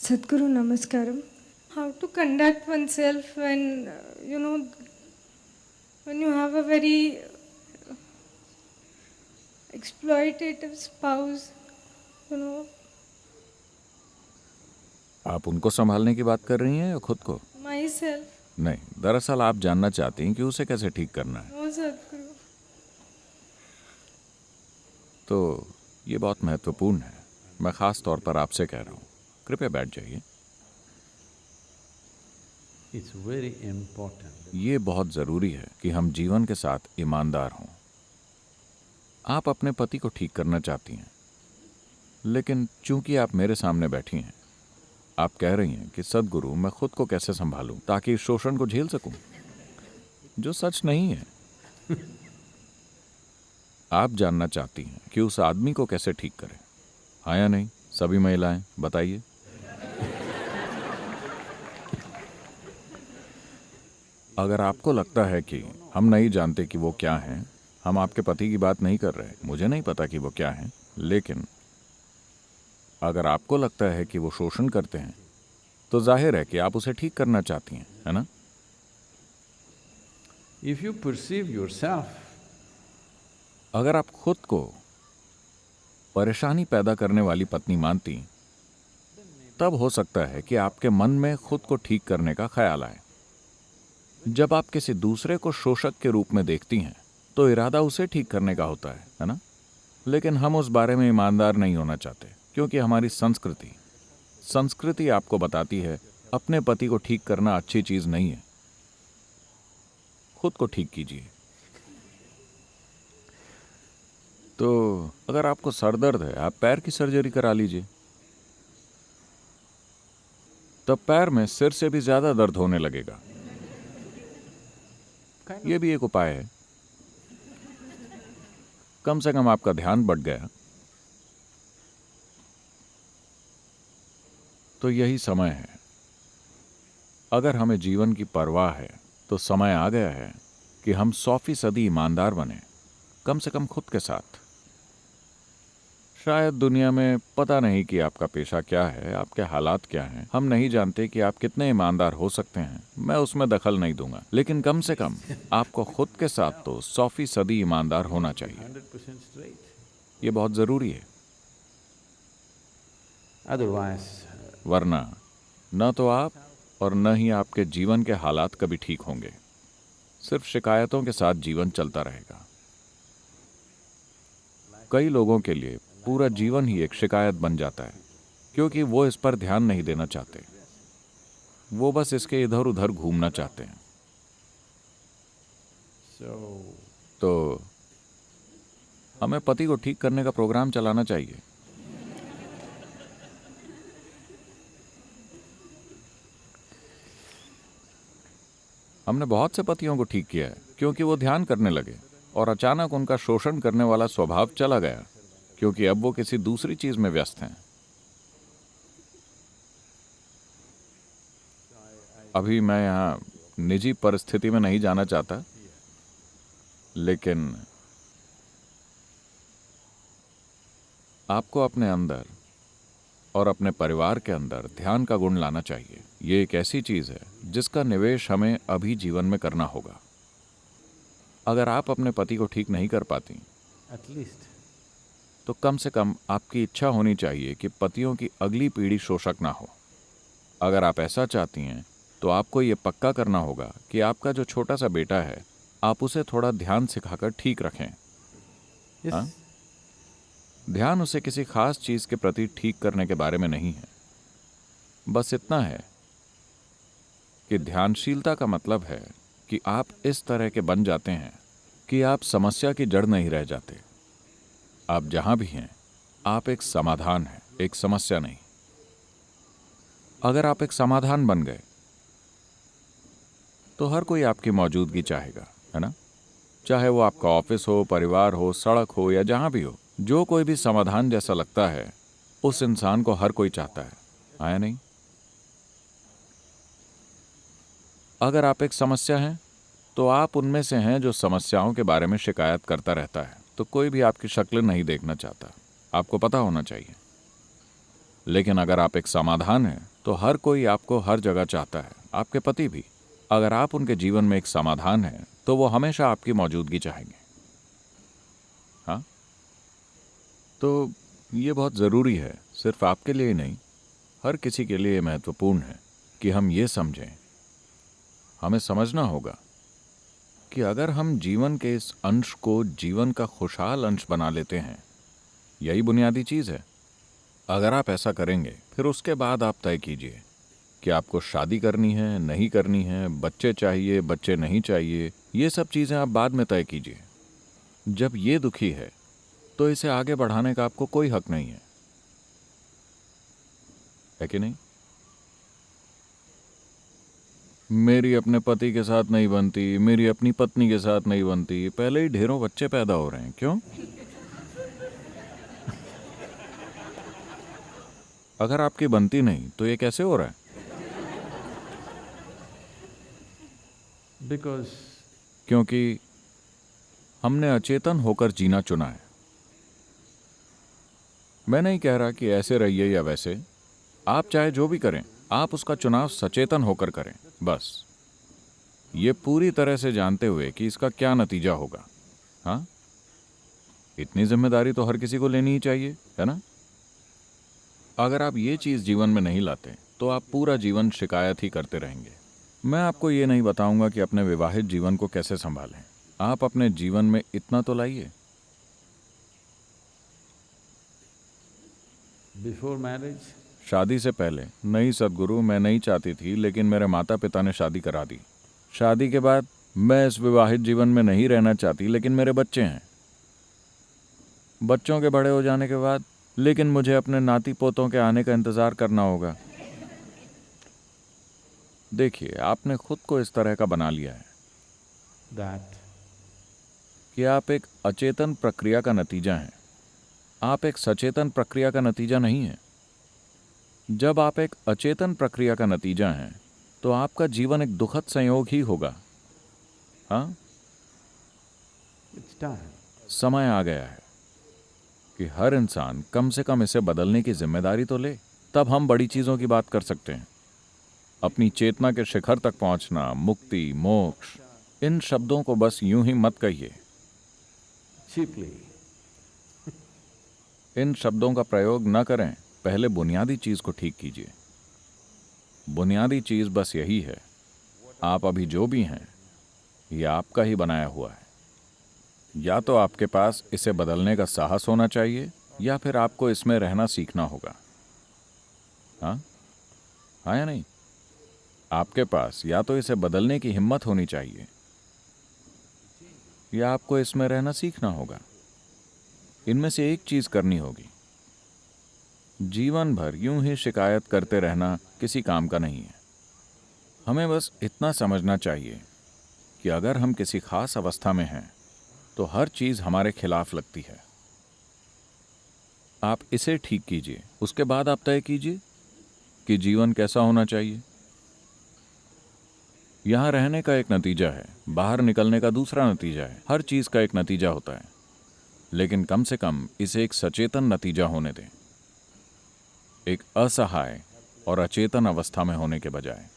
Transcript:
Sadhguru Namaskaram. How to conduct oneself when, when you have a very exploitative spouse, आप उनको संभालने की बात कर रही हैं या खुद को? myself. नहीं, दरअसल आप जानना चाहती हैं कि उसे कैसे ठीक करना है। No, Sadhguru. तो ये बहुत महत्वपूर्ण है। मैं खास तौर पर आपसे कह रहा हूँ, कृपया बैठ जाइए। It's very important. ये बहुत जरूरी है कि हम जीवन के साथ ईमानदार हों। आप अपने पति को ठीक करना चाहती हैं, लेकिन चूंकि आप मेरे सामने बैठी हैं, आप कह रही हैं कि सद्गुरु मैं खुद को कैसे संभालूं ताकि इस शोषण को झेल सकूं, जो सच नहीं है। आप जानना चाहती हैं कि उस आदमी को कैसे ठीक करें, हाँ या नहीं? सभी महिलाएं बताइए। अगर आपको लगता है कि हम नहीं जानते कि वो क्या हैं, हम आपके पति की बात नहीं कर रहे, मुझे नहीं पता कि वो क्या हैं, लेकिन अगर आपको लगता है कि वो शोषण करते हैं तो जाहिर है कि आप उसे ठीक करना चाहती हैं, है ना? If you perceive yourself, अगर आप खुद को परेशानी पैदा करने वाली पत्नी मानती, तब हो सकता है कि आपके मन में खुद को ठीक करने का ख्याल आए। जब आप किसी दूसरे को शोषक के रूप में देखती हैं तो इरादा उसे ठीक करने का होता है ना? लेकिन हम उस बारे में ईमानदार नहीं होना चाहते, क्योंकि हमारी संस्कृति आपको बताती है अपने पति को ठीक करना अच्छी चीज नहीं है। खुद को ठीक कीजिए। तो अगर आपको सर दर्द है, आप पैर की सर्जरी करा लीजिए, तब पैर में सिर से भी ज्यादा दर्द होने लगेगा। यह भी एक उपाय है। कम से कम आपका ध्यान बढ़ गया। तो यही समय है। अगर हमें जीवन की परवाह है तो समय आ गया है कि हम 100% ईमानदार बने, कम से कम खुद के साथ। शायद दुनिया में पता नहीं कि आपका पेशा क्या है, आपके हालात क्या हैं, हम नहीं जानते कि आप कितने ईमानदार हो सकते हैं, मैं उसमें दखल नहीं दूंगा, लेकिन कम से कम आपको खुद के साथ तो 100% ईमानदार होना चाहिए। 100% straight. ये बहुत जरूरी है। Otherwise, वरना न तो आप और न ही आपके जीवन के हालात कभी ठीक होंगे। सिर्फ शिकायतों के साथ जीवन चलता रहेगा। कई लोगों के लिए पूरा जीवन ही एक शिकायत बन जाता है, क्योंकि वो इस पर ध्यान नहीं देना चाहते, वो बस इसके इधर उधर घूमना चाहते हैं। तो हमें पति को ठीक करने का प्रोग्राम चलाना चाहिए। हमने बहुत से पतियों को ठीक किया है क्योंकि वो ध्यान करने लगे और अचानक उनका शोषण करने वाला स्वभाव चला गया, क्योंकि अब वो किसी दूसरी चीज में व्यस्त हैं। अभी मैं यहां निजी परिस्थिति में नहीं जाना चाहता, लेकिन आपको अपने अंदर और अपने परिवार के अंदर ध्यान का गुण लाना चाहिए। ये एक ऐसी चीज है जिसका निवेश हमें अभी जीवन में करना होगा। अगर आप अपने पति को ठीक नहीं कर पाती, at least, तो कम से कम आपकी इच्छा होनी चाहिए कि पतियों की अगली पीढ़ी शोषक ना हो। अगर आप ऐसा चाहती हैं तो आपको ये पक्का करना होगा कि आपका जो छोटा सा बेटा है, आप उसे थोड़ा ध्यान सिखाकर ठीक रखें। yes, हाँ? ध्यान उसे किसी खास चीज के प्रति ठीक करने के बारे में नहीं है। बस इतना है कि ध्यानशीलता का मतलब है कि आप इस तरह के बन जाते हैं कि आप समस्या की जड़ नहीं रह जाते। आप जहां भी हैं, आप एक समाधान हैं, एक समस्या नहीं। अगर आप एक समाधान बन गए तो हर कोई आपकी मौजूदगी चाहेगा, है ना? चाहे वो आपका ऑफिस हो, परिवार हो, सड़क हो या जहां भी हो, जो कोई भी समाधान जैसा लगता है उस इंसान को हर कोई चाहता है, आया नहीं? अगर आप एक समस्या हैं तो आप उनमें से हैं जो समस्याओं के बारे में शिकायत करता रहता है, तो कोई भी आपकी शक्ल नहीं देखना चाहता, आपको पता होना चाहिए। लेकिन अगर आप एक समाधान हैं तो हर कोई आपको हर जगह चाहता है, आपके पति भी। अगर आप उनके जीवन में एक समाधान है तो वो हमेशा आपकी मौजूदगी चाहेंगे। हाँ, तो ये बहुत ज़रूरी है, सिर्फ आपके लिए ही नहीं, हर किसी के लिए महत्वपूर्ण है कि हम ये समझें, हमें समझना होगा कि अगर हम जीवन के इस अंश को जीवन का खुशहाल अंश बना लेते हैं, यही बुनियादी चीज़ है। अगर आप ऐसा करेंगे फिर उसके बाद आप तय कीजिए कि आपको शादी करनी है, नहीं करनी है, बच्चे चाहिए, बच्चे नहीं चाहिए, ये सब चीज़ें आप बाद में तय कीजिए। जब ये दुखी है तो इसे आगे बढ़ाने का आपको कोई हक नहीं है कि नहीं? मेरी अपने पति के साथ नहीं बनती, मेरी अपनी पत्नी के साथ नहीं बनती, पहले ही ढेरों बच्चे पैदा हो रहे हैं, क्यों? अगर आपकी बनती नहीं तो ये कैसे हो रहा है? Because क्योंकि हमने अचेतन होकर जीना चुना है। मैं नहीं कह रहा कि ऐसे रहिए या वैसे, आप चाहे जो भी करें, आप उसका चुनाव सचेतन होकर करें, बस ये पूरी तरह से जानते हुए कि इसका क्या नतीजा होगा। हाँ, इतनी जिम्मेदारी तो हर किसी को लेनी ही चाहिए, है ना? अगर आप ये चीज़ जीवन में नहीं लाते तो आप पूरा जीवन शिकायत ही करते रहेंगे। मैं आपको ये नहीं बताऊंगा कि अपने विवाहित जीवन को कैसे संभालें, आप अपने जीवन में इतना तो लाइए। before marriage, शादी से पहले, नहीं सदगुरु, मैं नहीं चाहती थी, लेकिन मेरे माता पिता ने शादी करा दी। शादी के बाद मैं इस विवाहित जीवन में नहीं रहना चाहती, लेकिन मेरे बच्चे हैं। बच्चों के बड़े हो जाने के बाद लेकिन मुझे अपने नाती पोतों के आने का इंतजार करना होगा। देखिए, आपने खुद को इस तरह का बना लिया है that कि आप एक अचेतन प्रक्रिया का नतीजा हैं, आप एक सचेतन प्रक्रिया का नतीजा नहीं है। जब आप एक अचेतन प्रक्रिया का नतीजा हैं तो आपका जीवन एक दुखद संयोग ही होगा। हाँ, it's time. समय आ गया है कि हर इंसान कम से कम इसे बदलने की जिम्मेदारी तो ले, तब हम बड़ी चीजों की बात कर सकते हैं। अपनी चेतना के शिखर तक पहुंचना, मुक्ति, मोक्ष, इन शब्दों को बस यूं ही मत कहिए। Cheaply. इन शब्दों का प्रयोग न करें, पहले बुनियादी चीज को ठीक कीजिए। बुनियादी चीज बस यही है, आप अभी जो भी हैं ये आपका ही बनाया हुआ है। या तो आपके पास इसे बदलने का साहस होना चाहिए या फिर आपको इसमें रहना सीखना होगा। हाँ, हाँ या नहीं? आपके पास या तो इसे बदलने की हिम्मत होनी चाहिए या आपको इसमें रहना सीखना होगा। इनमें से एक चीज करनी होगी। जीवन भर यूं ही शिकायत करते रहना किसी काम का नहीं है। हमें बस इतना समझना चाहिए कि अगर हम किसी खास अवस्था में हैं तो हर चीज हमारे खिलाफ लगती है। आप इसे ठीक कीजिए, उसके बाद आप तय कीजिए कि जीवन कैसा होना चाहिए। यहां रहने का एक नतीजा है, बाहर निकलने का दूसरा नतीजा है। हर चीज का एक नतीजा होता है, लेकिन कम से कम इसे एक सचेतन नतीजा होने दें, एक असहाय और अचेतन अवस्था में होने के बजाय।